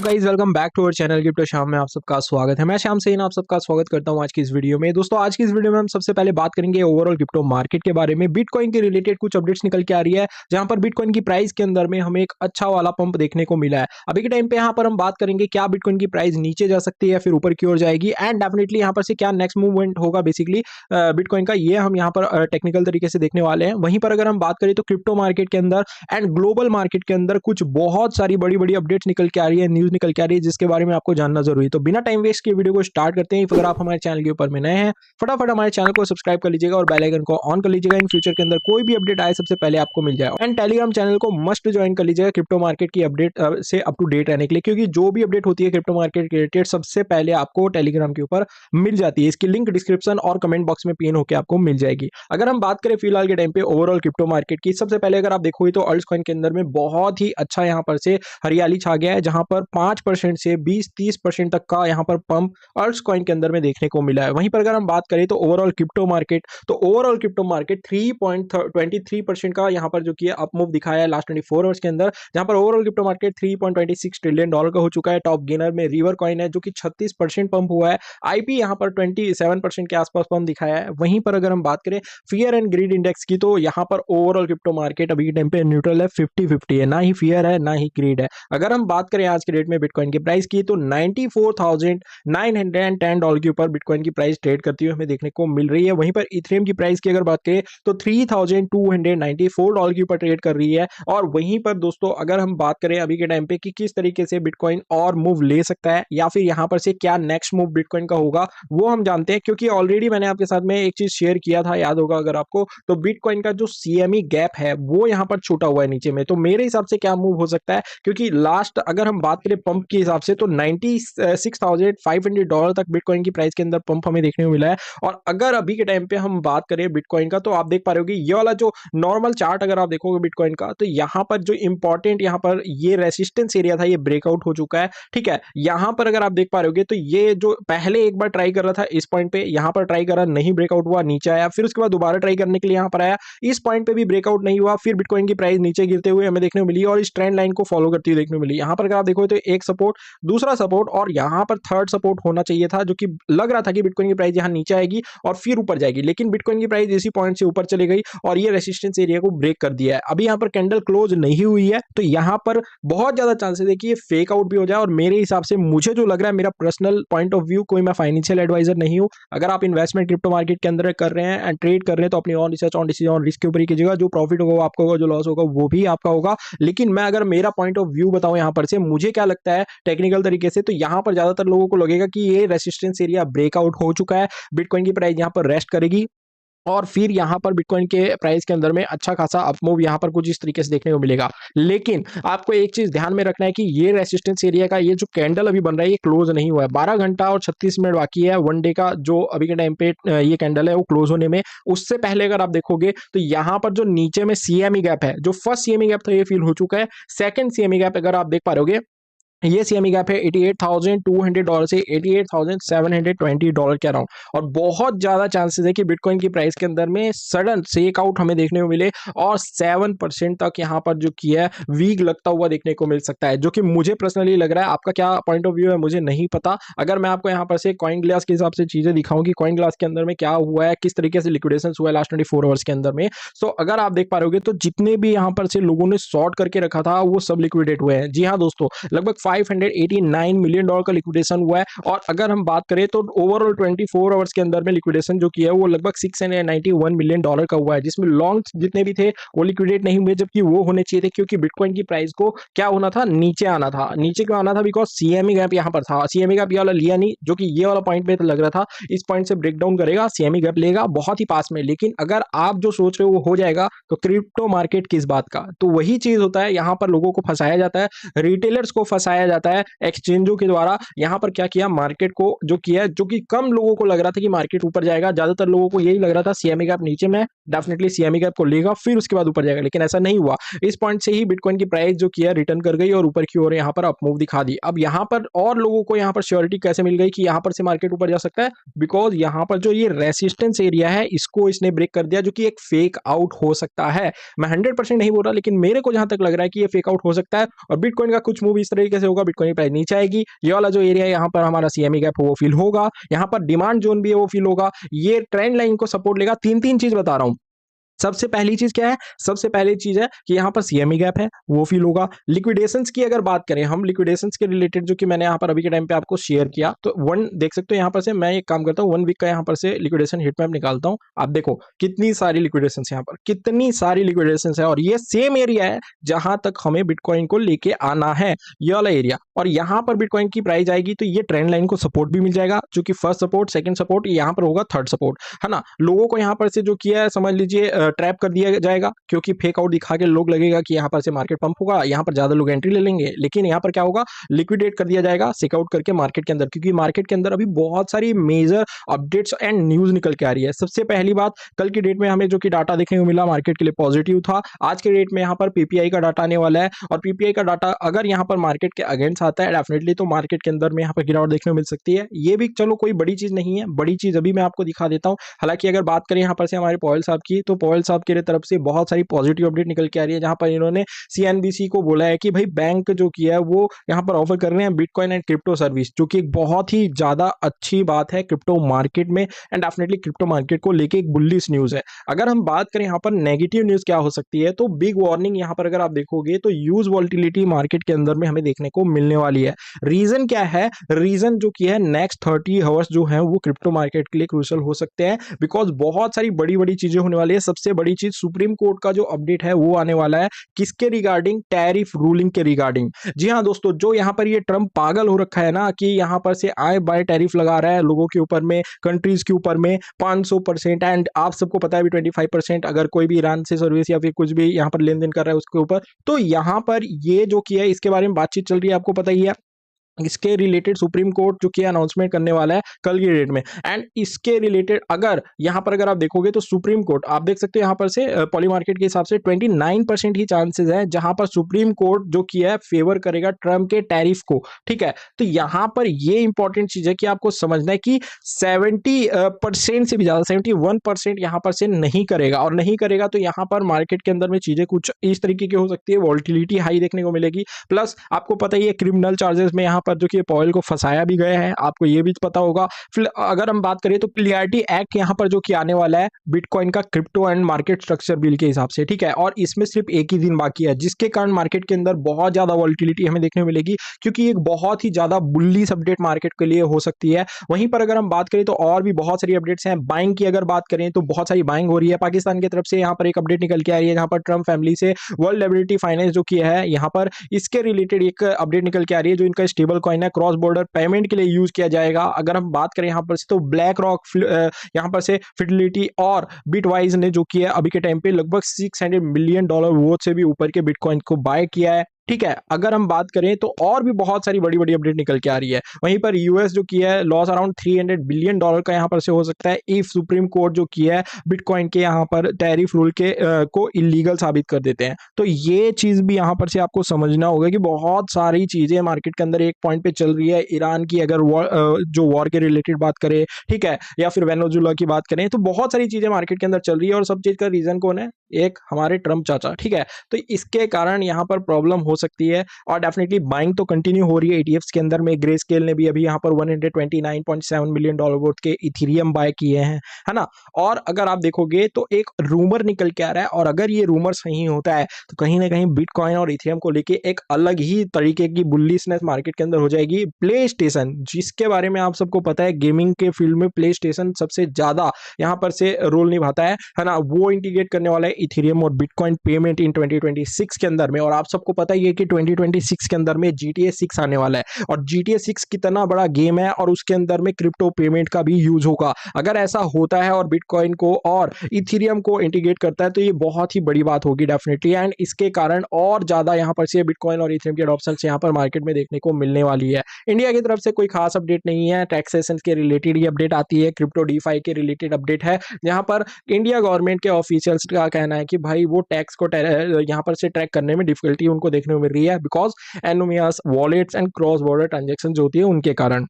Guys, welcome back to our channel crypto शाम में आप सबका स्वागत है। मैं श्याम सेन आप सबका स्वागत करता हूं आज की इस वीडियो में। दोस्तों, आज की इस वीडियो में हम सबसे पहले बात करेंगे ओवरऑल क्रिप्टो मार्केट के बारे में। बिटकॉइन के रिलेटेड कुछ अपडेट्स निकल के आ रही है, जहां पर बिटकॉइन की प्राइस के अंदर में हमें एक अच्छा वाला पंप देखने को मिला है। अभी के टाइम पे यहाँ पर हम बात करेंगे क्या बिटकॉइन की प्राइस नीचे जा सकती है या फिर ऊपर की ओर जाएगी, एंड डेफिनेटली यहाँ पर से क्या नेक्स्ट मूवमेंट होगा बेसिकली बिटकॉइन का, ये हम यहाँ पर टेक्निकल तरीके से देखने वाले हैं। वहीं पर अगर हम बात करें तो क्रिप्टो मार्केट के अंदर एंड ग्लोबल मार्केट के अंदर कुछ बहुत सारी बड़ी बड़ी अपडेट्स निकल के आ रही है, न्यूज निकल के आ रही है, जिसके बारे में आपको जानना जरूरी है। तो बिना टाइम वेस्ट के वीडियो को स्टार्ट करते हैं। अगर आप हमारे चैनल के ऊपर में नए हैं, फटाफट हमारे चैनल को सब्सक्राइब कर लीजिएगा और बेल आइकन को ऑन कर लीजिएगा। इन फ्यूचर के अंदर कोई भी अपडेट आए सबसे पहले आपको मिल जाए। एंड टेलीग्राम चैनल को मस्ट ज्वाइन कर लीजिएगा क्रिप्टो मार्केट की अपडेट से अप टू डेट रहने के लिए, क्योंकि जो भी अपडेट होती है क्रिप्टो मार्केट रिलेटेड सबसे पहले आपको टेलीग्राम के ऊपर मिल जाती है। इसकी लिंक डिस्क्रिप्शन और कमेंट बॉक्स में पिन होकर आपको मिल जाएगी। अगर हम बात करें फिलहाल के टाइम पे ओवरऑल क्रिप्टो मार्केट की, सबसे पहले अगर आप देखोगे तो अल्ट्स कॉइन के अंदर में बहुत ही अच्छा यहाँ पर से हरियाली छा गया है, जहां पर 5% से 20-30% तक का यहाँ पर पंप अल्ट्स कॉइन के अंदर में देखने को मिला है। वहीं पर अगर हम बात करें तो ओवरऑल क्रिप्टो मार्केट, 3.23% का यहाँ पर जो किया अप मूव दिखाया है लास्ट 24 आवर्स के अंदर, जहां पर ओवरऑल क्रिप्टो मार्केट $3.26 ट्रिलियन का हो चुका है। टॉप गेनर में रिवर कॉइन है जो कि 36% पंप हुआ है। आईपी यहाँ पर 27% के आसपास पंप दिखाया है। वहीं पर अगर हम बात करें फियर एंड ग्रीड इंडेक्स की, तो यहाँ पर ओवरऑल क्रिप्टो मार्केट अभी के टाइम पे न्यूट्रल है, 50-50 है, ना ही फियर है ना ही ग्रीड है। अगर हम बात करें आज के डेट में बिटकॉइन की प्राइस की, तो $94,910 के ऊपर बिटकॉइन की प्राइस ट्रेड करती हुई हमें देखने को मिल रही है। वहीं पर इथेरियम की प्राइस की अगर बात करें तो $3,294 के ऊपर ट्रेड कर रही है। और वहीं पर दोस्तों अगर हम बात करें अभी के टाइम पे कि किस तरीके से बिटकॉइन और मूव ले सकता है या फिर यहाँ पर से क्या नेक्स्ट मूव बिटकॉइन का होगा, वो हम जानते हैं, क्योंकि ऑलरेडी मैंने आपके साथ में एक चीज शेयर किया था, याद होगा अगर आपको, तो बिटकॉइन का जो सीएमई गैप है वो यहाँ पर छूटा हुआ है नीचे में। तो मेरे हिसाब से क्या मूव हो सकता है, क्योंकि लास्ट अगर हम बात करें पंप के हिसाब से तो $96,500 तक बिटकॉइन की प्राइस के अंदर पंप हमें देखने को मिला है। और अगर अभी के टाइम पे हम बात करें बिटकॉइन का, तो आप देख पा रहे हो कि ये वाला जो नॉर्मल चार्ट अगर आप देखोगे बिटकॉइन का, तो यहाँ पर जो इंपॉर्टेंट यहाँ पर ये रेसिस्टेंस एरिया था, ये ब्रेकआउट हो चुका है। ठीक है, यहाँ पर अगर आप देख पा रहे होगे तो ये जो पहले एक बार ट्राई कर रहा था इस पॉइंट पे, यहाँ पर ट्राई करा, नहीं ब्रेकआउट हुआ, नीचे आया, फिर उसके बाद दोबारा ट्राई करने के लिए यहाँ पर आया, इस पॉइंट पे भी ब्रेकआउट नहीं हुआ, फिर बिटकॉइन की प्राइस नीचे गिरते हुए हमें देखने को मिली और इस ट्रेंड लाइन को फॉलो करती हुई देखने को मिली। यहाँ पर अगर आप देखो तो एक सपोर्ट, दूसरा सपोर्ट और यहाँ पर थर्ड सपोर्ट होना चाहिए था, जो कि लग रहा था कि बिटकॉइन की प्राइस यहाँ नीचे आएगी और फिर ऊपर जाएगी, लेकिन बिटकॉइन की प्राइस इसी पॉइंट से ऊपर चली गई और ये रेसिस्टेंस एरिया को ब्रेक कर दिया है। अभी यहाँ पर कैंडल क्लोज नहीं हुई है, तो यहाँ पर बहुत ज्यादा चांसेस है कि ये फेक आउट भी हो जाए। और मेरे हिसाब से मुझे जो लग रहा है, मेरा पर्सनल पॉइंट ऑफ व्यू, कोई मैं फाइनेंशियल एडवाइजर नहीं हूँ, अगर आप इन्वेस्टमेंट क्रिप्टो मार्केट के अंदर कर रहे हैं एंड ट्रेड कर रहे हैं तो अपनी on research on decision on risk के ऊपर ही कीजिएगा। जो प्रॉफिट होगा वो आपका होगा, जो लॉस होगा वो भी आपका होगा। लेकिन मैं अगर मेरा पॉइंट ऑफ व्यू बताऊं यहाँ पर से, मुझे क्या लगता है टेक्निकल तरीके से, तो यहाँ पर ज्यादातर लोगों को लगेगा कि ये रेसिस्टेंस एरिया ब्रेकआउट हो चुका है, बिटकॉइन की प्राइस यहाँ पर रेस्ट करेगी और फिर यहाँ पर बिटकॉइन के प्राइस के अंदर में अच्छा खासा अपमूव यहाँ पर कुछ इस तरीके से देखने को मिलेगा। लेकिन आपको एक चीज ध्यान में रखना है कि ये रेसिस्टेंस एरिया का ये जो कैंडल अभी बन रहा है ये क्लोज नहीं हुआ है। 12 घंटा और 36 मिनट बाकी है वन डे का, जो अभी के टाइम पे ये कैंडल है वो क्लोज होने में। उससे पहले अगर आप देखोगे तो यहाँ पर जो नीचे में सीएमई गैप है, जो फर्स्ट सीएमई गैप था ये फील हो चुका है। सेकंड सीएमई गैप अगर आप देख पा रहे होगे, ये सीएमई गैप है $88,200 से $88,720 के अराउंड। और बहुत ज्यादा चांसेस है कि बिटकॉइन की प्राइस के अंदर में सडन शेक आउट हमें देखने को मिले और 7% तक यहाँ पर जो किया है वीक लगता हुआ देखने को मिल सकता है, जो कि मुझे पर्सनली लग रहा है। आपका क्या पॉइंट ऑफ व्यू है मुझे नहीं पता। अगर मैं आपको यहाँ पर से कॉइन ग्लास के हिसाब से चीजें दिखाऊं कि कॉइन ग्लास के अंदर में क्या हुआ है, किस तरीके से लिक्विडेशन हुआ है लास्ट 24 आवर्स के अंदर में, तो अगर आप देख पा रहे होगे तो जितने भी यहाँ पर से लोगों ने शॉर्ट करके रखा था वो सब लिक्विडेट हुए हैं। जी हाँ दोस्तों, लगभग $589 मिलियन का लिक्विडेशन हुआ है। और अगर हम बात करें तो ओवरऑल 24 आवर्स के अंदर में लिक्विडेशन जो किया है वो लगभग $691 मिलियन का हुआ है, जिसमें लॉन्ग जितने भी थे वो लिक्विडेट नहीं हुए, जबकि वो होने चाहिए थे, क्योंकि बिटकॉइन की प्राइस को क्या होना था, नीचे आना था। नीचे क्यों आना था, बिकॉज सीएमई गैप यहाँ पर था, सीएमई गैप ये वाला लिया नहीं, जो कि ये वाला पॉइंट पे तो लग रहा था इस पॉइंट से ब्रेक डाउन करेगा, सीएमई गैप लेगा बहुत ही पास में। लेकिन अगर आप जो सोच रहे हो वो हो जाएगा तो क्रिप्टो मार्केट किस बात का। तो वही चीज होता है, यहाँ पर लोगों को फंसाया जाता है, रिटेलर्स को फंसाया जाता है एक्सचेंजों के द्वारा। यहाँ पर क्या किया, मार्केट को जो किया, जो कि कम लोगों को लग रहा था कि मार्केट ऊपर जाएगा, ज्यादातर लोगों को यही लग रहा था सीएमई गैप नीचे में डेफिनेटली सीएमई गैप को लेगा फिर उसके बाद ऊपर जाएगा, लेकिन ऐसा नहीं हुआ। इस पॉइंट से ही बिटकॉइन की प्राइस जो किया रिटर्न कर गई और ऊपर की ओर यहाँ पर अपमूव दिखा दी। अब यहाँ पर और लोगों को यहाँ पर श्योरिटी कैसे मिल गई कि यहाँ पर से मार्केट ऊपर जा सकता है, बिकॉज यहाँ पर जो ये रेसिस्टेंस एरिया है इसको इसने ब्रेक कर दिया, जो कि एक फेक आउट हो सकता है। मैं 100% नहीं बोल रहा, लेकिन मेरे को जहां तक लग रहा है कि ये फेक आउट हो सकता है और बिटकॉइन का कुछ मूव इस तरीके से होगा बिटकॉइन प्राइस नीचे आएगी, ये वाला जो एरिया है यहाँ पर हमारा सीएमई गैप वो फिल होगा, यहाँ पर डिमांड जोन भी है वो फिल होगा, ये ट्रेंड लाइन को सपोर्ट लेगा। तीन तीन चीज बता रहा हूँ। सबसे पहली चीज क्या है, सबसे पहली चीज है कि यहाँ पर सीएमई गैप है वो फील होगा। लिक्विडेशंस की अगर बात करें हम, लिक्विडेशंस के रिलेटेड जो कि मैंने यहाँ पर अभी के टाइम पे आपको शेयर किया, तो वन देख सकते हो यहाँ पर से मैं एक काम करता हूँ, 1 वीक का यहाँ पर से लिक्विडेशन हिट मैप निकालता हूँ। आप देखो कितनी सारी लिक्विडेशन यहाँ पर, कितनी सारी लिक्विडेशन है, और ये सेम एरिया है जहां तक हमें बिटकॉइन को लेके आना है, ये वाला एरिया। और यहाँ पर बिटकॉइन की प्राइस आएगी तो ये ट्रेंड लाइन को सपोर्ट भी मिल जाएगा, जो कि फर्स्ट सपोर्ट, सेकंड सपोर्ट, यहाँ पर होगा थर्ड सपोर्ट, है ना। लोगों को यहाँ पर से जो किया है समझ लीजिए ट्रैप कर दिया जाएगा, क्योंकि फेक आउट दिखा के लोग लगेगा कि यहाँ पर से मार्केट पंप होगा, यहाँ पर ज्यादा लोग एंट्री ले लेंगे, लेकिन यहाँ पर क्या होगा, लिक्विडेट कर दिया जाएगा सेक आउट करके मार्केट के अंदर, क्योंकि मार्केट के अंदर अभी बहुत सारी मेजर अपडेट्स एंड न्यूज निकल के आ रही है। सबसे पहली बात, कल की डेट में हमें जो कि डाटा देखने को मिला मार्केट के लिए पॉजिटिव था। आज के डेट में यहाँ पर पीपीआई का डाटा आने वाला है, और पीपीआई का डाटा अगर यहाँ पर मार्केट के अगेंस्ट आता है डेफिनेटली तो मार्केट के अंदर में यहाँ पर गिरावट देखने को मिल सकती है। ये भी चलो कोई बड़ी चीज नहीं है, बड़ी चीज अभी मैं आपको दिखा देता हूँ। हालांकि अगर बात करें यहाँ पर से हमारे पॉयल साहब की, तो पॉयल साहब की तरफ से बहुत सारी पॉजिटिव अपडेट निकल के आ रही है, जहां पर इन्होंने सीएनबीसी को बोला है कि भाई बैंक जो किया है वो यहाँ पर ऑफर कर रहे हैं बिटकॉइन एंड क्रिप्टो सर्विस, जो कि एक बहुत ही ज्यादा अच्छी बात है क्रिप्टो मार्केट में, एंड डेफिनेटली क्रिप्टो मार्केट को लेके एक बुलिश न्यूज है। अगर हम बात करें यहाँ पर नेगेटिव न्यूज क्या हो सकती है, तो बिग वार्निंग यहाँ पर अगर आप देखोगे तो यूज वॉलिटिलिटी मार्केट के अंदर में हमें देखने को मिलने वाली है। रीजन क्या है, रीजन जो कि है नेक्स्ट 30 आवर्स जो है वो क्रिप्टो मार्केट के लिए क्रूशियल हो सकते हैं, बिकॉज बहुत सारी बड़ी बड़ी चीजें होने वाली है। सबसे बड़ी चीज सुप्रीम कोर्ट का जो अपडेट है वो आने वाला है, किसके रिगार्डिंग, टैरिफ रूलिंग के रिगार्डिंग। जी हाँ दोस्तों, जो यहाँ पर ये ट्रम्प पागल हो रखा है ना, कि यहाँ पर से आए बाय टैरिफ लगा रहा है लोगों के ऊपर में, कंट्रीज के ऊपर में 500%, एंड आप सबको पता है भी 25% अगर कोई भी ईरान से सर्विस या फिर कुछ भी यहाँ पर लेन देन कर रहा है उसके ऊपर। तो यहाँ पर ये जो किया है इसके बारे में बातचीत चल रही है, आपको पता ही है। इसके रिलेटेड सुप्रीम कोर्ट जो कि अनाउंसमेंट करने वाला है कल की डेट में, एंड इसके रिलेटेड अगर यहाँ पर अगर आप देखोगे तो सुप्रीम कोर्ट, आप देख सकते हो यहाँ पर से पॉली मार्केट के हिसाब से 29% ही चांसेस है जहां पर सुप्रीम कोर्ट जो किया है फेवर करेगा ट्रम्प के टैरिफ को। ठीक है, तो यहाँ पर ये इंपॉर्टेंट चीज है कि आपको समझना है कि 70% से भी ज्यादा 71% यहाँ पर से नहीं करेगा, और नहीं करेगा तो यहाँ पर मार्केट के अंदर में चीजें कुछ इस तरीके की हो सकती है, वॉलिटिलिटी हाई देखने को मिलेगी। प्लस आपको पता ही है क्रिमिनल चार्जेस में यहाँ पर जो कि पॉयल को फंसाया भी गया है, आपको ये भी पता होगा। फिर अगर हम बात करें तो क्लियरिटी एक्ट यहाँ पर जो कि आने वाला है बिटकॉइन का crypto and market structure bill के हिसाब से, ठीक है, और इसमें सिर्फ एक ही दिन बाकी है, जिसके कारण मार्केट के अंदर बहुत ज्यादा वॉलिटिलिटी हमें देखने को मिलेगी, क्योंकि एक बहुत ही ज्यादा बुलिश अपडेट मार्केट के लिए हो सकती है। वहीं पर अगर हम बात करें तो और भी बहुत सारी अपडेट्स हैं। बाइंग की अगर बात करें तो बहुत सारी बाइंग हो रही है पाकिस्तान की तरफ से। यहाँ पर एक अपडेट निकल के आ रही है जहां पर ट्रम्प फैमिली से वर्ल्ड लायबिलिटी फाइनेंस जो किया है, यहाँ पर इसके रिलेटेड एक अपडेट निकल के आ रही है, जो इनका स्टेबल कॉइन है क्रॉस बॉर्डर पेमेंट के लिए यूज किया जाएगा। अगर हम बात करें यहाँ पर से तो ब्लैक रॉक, यहाँ पर से फिडेलिटी और बिटवाइज ने जो किया अभी के टाइम पे लगभग $600 मिलियन वो से भी ऊपर के बिटकॉइन को बाय किया है। ठीक है, अगर हम बात करें तो और भी बहुत सारी बड़ी बड़ी अपडेट निकल के आ रही है। वहीं पर यूएस जो किया है लॉस अराउंड $300 बिलियन का यहाँ पर से हो सकता है इफ सुप्रीम कोर्ट जो किया है बिटकॉइन के यहाँ पर टैरिफ रूल के को इलीगल साबित कर देते हैं। तो ये चीज भी यहाँ पर से आपको समझना होगा कि बहुत सारी चीजें मार्केट के अंदर एक पॉइंट पे चल रही है। ईरान की अगर जो वॉर के रिलेटेड बात करें, ठीक है, या फिर वेनेजुएला की बात करें, तो बहुत सारी चीजें मार्केट के अंदर चल रही है, और सब चीज का रीजन कौन है, एक हमारे ट्रम्प चाचा। ठीक है, तो इसके कारण यहाँ पर प्रॉब्लम हो सकती है, और डेफिनेटली बाइंग तो कंटिन्यू हो रही है ईटीएफ्स के अंदर में। ग्रे स्केल ने भी अभी यहाँ पर $129.7 मिलियन वर्थ के इथेरियम बाय किए हैं, है ना। और अगर आप देखोगे तो एक रूमर निकल के आ रहा है, और अगर ये रूमर सही होता है तो कहीं ना कहीं बिटकॉइन और इथेरियम को लेके एक अलग ही तरीके की बुलिशनेस मार्केट के अंदर हो जाएगी। प्ले स्टेशन, जिसके बारे में आप सबको पता है गेमिंग के फील्ड में प्ले स्टेशन सबसे ज्यादा यहाँ पर से रोल निभाता है ना, वो इंटीग्रेट करने वाला है इथेरियम और बिटकॉइन पेमेंट इन 2026 के अंदर में। और आप सबको पता ही है कि 2026 के अंदर में GTA 6 आने वाला है, और GTA 6 कितना बड़ा गेम है, और उसके अंदर में क्रिप्टो पेमेंट का भी यूज होगा। अगर ऐसा होता है और बिटकॉइन को और इथेरियम को इंटीग्रेट करता है तो ये बहुत ही बड़ी बात होगी डेफिनेटली, एंड इसके कारण और ज्यादा यहाँ पर से बिटकॉइन और इथेरियम के अडॉप्शन यहाँ पर मार्केट में देखने को मिलने वाली है। इंडिया की तरफ से कोई खास अपडेट नहीं है, टैक्सेशन के रिलेटेड ही अपडेट आती है, क्रिप्टो डीफाई के रिलेटेड अपडेट है, जहां पर इंडिया गवर्नमेंट के ऑफिशियल्स का कहना है कि भाई वो टैक्स को यहाँ पर से ट्रैक करने में डिफिकल्टी उनको देखने को मिल रही है, because anonymous wallets and cross border transaction जो होती है उनके कारण।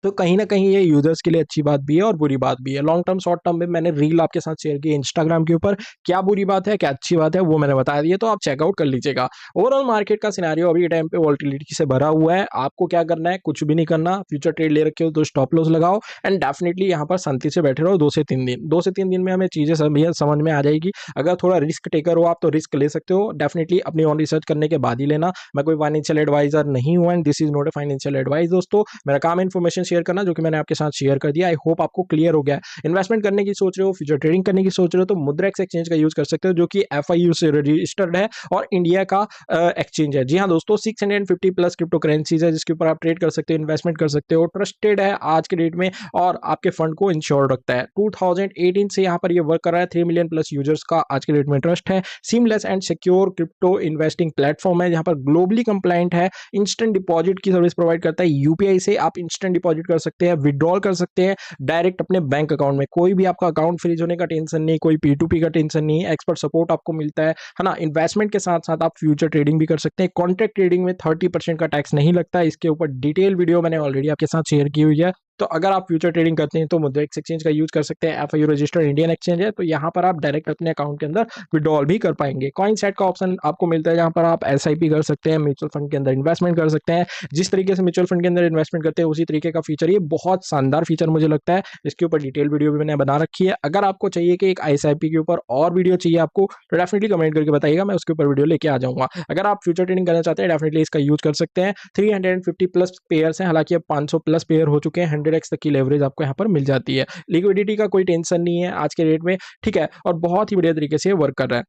तो कहीं न कहीं ये यूज़र्स के लिए अच्छी बात भी है और बुरी बात भी है। लॉन्ग टर्म, शॉर्ट टर्म में मैंने रील आपके साथ शेयर की है इंस्टाग्राम के ऊपर, क्या बुरी बात है, क्या अच्छी बात है, वो मैंने बता दिया, तो आप चेकआउट कर लीजिएगा। ओवरऑल मार्केट का सिनेरियो अभी के टाइम पे वोलेटिलिटी से भरा हुआ है। आपको क्या करना है, कुछ भी नहीं करना, फ्यूचर ट्रेड ले रखे हो तो स्टॉप लॉस लगाओ एंड डेफिनिटली यहाँ पर शांति से बैठे रहो 2 से 3 दिन। 2 से 3 दिन में हमें चीज़ें समझ में आ जाएगी। अगर थोड़ा रिस्क टेकर हो आप तो रिस्क ले सकते हो। डेफिनिटली अपनी ओन रिसर्च करने के बाद ही लेना। मैं कोई फाइनेंशियल एडवाइज़र नहीं हूँ and this is not a financial advice दोस्तों। मेरा काम है इन्फॉर्मेशन शेयर करना, जो कि मैंने आपके साथ शेयर कर दिया। आई होप आपको क्लियर हो गया है। इन्वेस्टमेंट करने की सोच रहे हो, फ्यूचर ट्रेडिंग करने की सोच रहे हो, तो मुद्रेक्स एक्सचेंज का यूज़ कर सकते हो, जो कि एफआईयू से रजिस्टर्ड है और इंडिया का एक्सचेंज है। जी हाँ दोस्तों, 650 प्लस क्रिप्टो करेंसीज है जिसके ऊपर आप ट्रेड कर सकते हो, इन्वेस्टमेंट कर सकते हो। ट्रस्टेड है आज के डेट में और आपके फंड को इंश्योर रखता है। 2018 से यहाँ पर ये वर्क कर रहा है। 3 मिलियन प्लस यूजर्स का आज के डेट में ट्रस्ट है। Seamless and secure crypto investing platform है, जहाँ पर ग्लोबली कंप्लाइंट है। इंस्टेंट डिपॉजिट की सर्विस प्रोवाइड करता है। यूपीआई से आप इंस्टेंट डिपॉजिट कर सकते हैं, विड्रॉल कर सकते हैं डायरेक्ट अपने बैंक अकाउंट में। कोई भी आपका अकाउंट फ्रीज होने का टेंशन नहीं, कोई P2P का टेंशन नहीं, एक्सपर्ट सपोर्ट आपको मिलता है ना। इन्वेस्टमेंट के साथ साथ आप फ्यूचर ट्रेडिंग भी कर सकते हैं। कॉन्ट्रैक्ट ट्रेडिंग में 30% का टैक्स नहीं लगता है। इसके ऊपर डिटेल वीडियो मैंने ऑलरेडी आपके साथ शेयर की हुई है। तो अगर आप फ्यूचर ट्रेडिंग करते हैं तो मुद्रेक्स एक्सचेंज का यूज कर सकते हैं। एफआईयू रजिस्टर्ड इंडियन एक्सचेंज है, तो यहाँ पर आप डायरेक्ट अपने अकाउंट के अंदर विड्रॉल भी कर पाएंगे। कॉइन सेट का ऑप्शन आपको मिलता है, जहाँ पर आप एसआईपी कर सकते हैं, म्यूचुअल फंड के अंदर इन्वेस्टमेंट कर सकते हैं। जिस तरीके से म्यूचुअल फंड के अंदर इन्वेस्टमेंट करते हैं उसी तरीके का फीचर, ये बहुत शानदार फीचर मुझे लगता है। इसके ऊपर डिटेल वीडियो भी मैंने बना रखी है। अगर आपको चाहिए कि एक एसआईपी के ऊपर और वीडियो चाहिए आपको, तो डेफिनेटली कमेंट करके बताइएगा, मैं उसके ऊपर वीडियो लेके आ जाऊंगा। अगर आप फ्यूचर ट्रेडिंग करना चाहते हैं डेफिनेटली इसका यूज कर सकते हैं। 350 प्लस पेयर्स हैं, हालांकि अब 500 प्लस पेयर हो चुके हैं। 100x तक की लेवरेज आपको यहाँ पर मिल जाती है। लिक्विडिटी का कोई टेंशन नहीं है आज के डेट में, ठीक है, और बहुत ही बढ़िया तरीके से वर्क कर रहा है।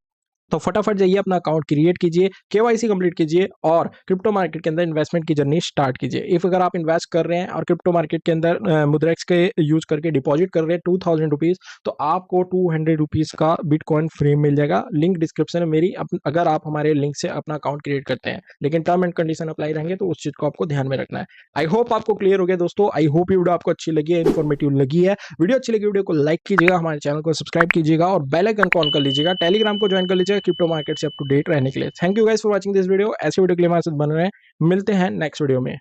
तो फटाफट जाइए अपना अकाउंट क्रिएट कीजिए, केवाईसी कंप्लीट कीजिए और क्रिप्टो मार्केट के अंदर इन्वेस्टमेंट की जर्नी स्टार्ट कीजिए। इफ अगर आप इन्वेस्ट कर रहे हैं और क्रिप्टो मार्केट के अंदर मुद्रेक्स के यूज करके डिपॉजिट कर रहे हैं 2000 रुपीज, तो आपको 200 रुपीज का बिटकॉइन फ्री मिल जाएगा। लिंक डिस्क्रिप्शन में मेरी अगर आप हमारे लिंक से अपना अकाउंट क्रिएट करते हैं, लेकिन टर्म एंड कंडीशन अप्लाई रहेंगे, तो उस चीज को आपको ध्यान में रखना है। आई होप आपको क्लियर हो गया दोस्तों। आई होप ये वीडियो आपको अच्छी लगी है, इन्फॉर्मेटिव लगी है। वीडियो अच्छी लगी वीडियो को लाइक कीजिएगा, हमारे चैनल को सब्सक्राइब कीजिएगा और बेल आइकन को ऑन कर लीजिएगा। टेलीग्राम को ज्वाइन कर लीजिएगा क्रिप्टो मार्केट से अप टू डेट रहने के लिए। Thank you guys for watching this video. ऐसे वीडियो के लिए हमारे साथ बन रहे हैं। मिलते हैं नेक्स्ट वीडियो में।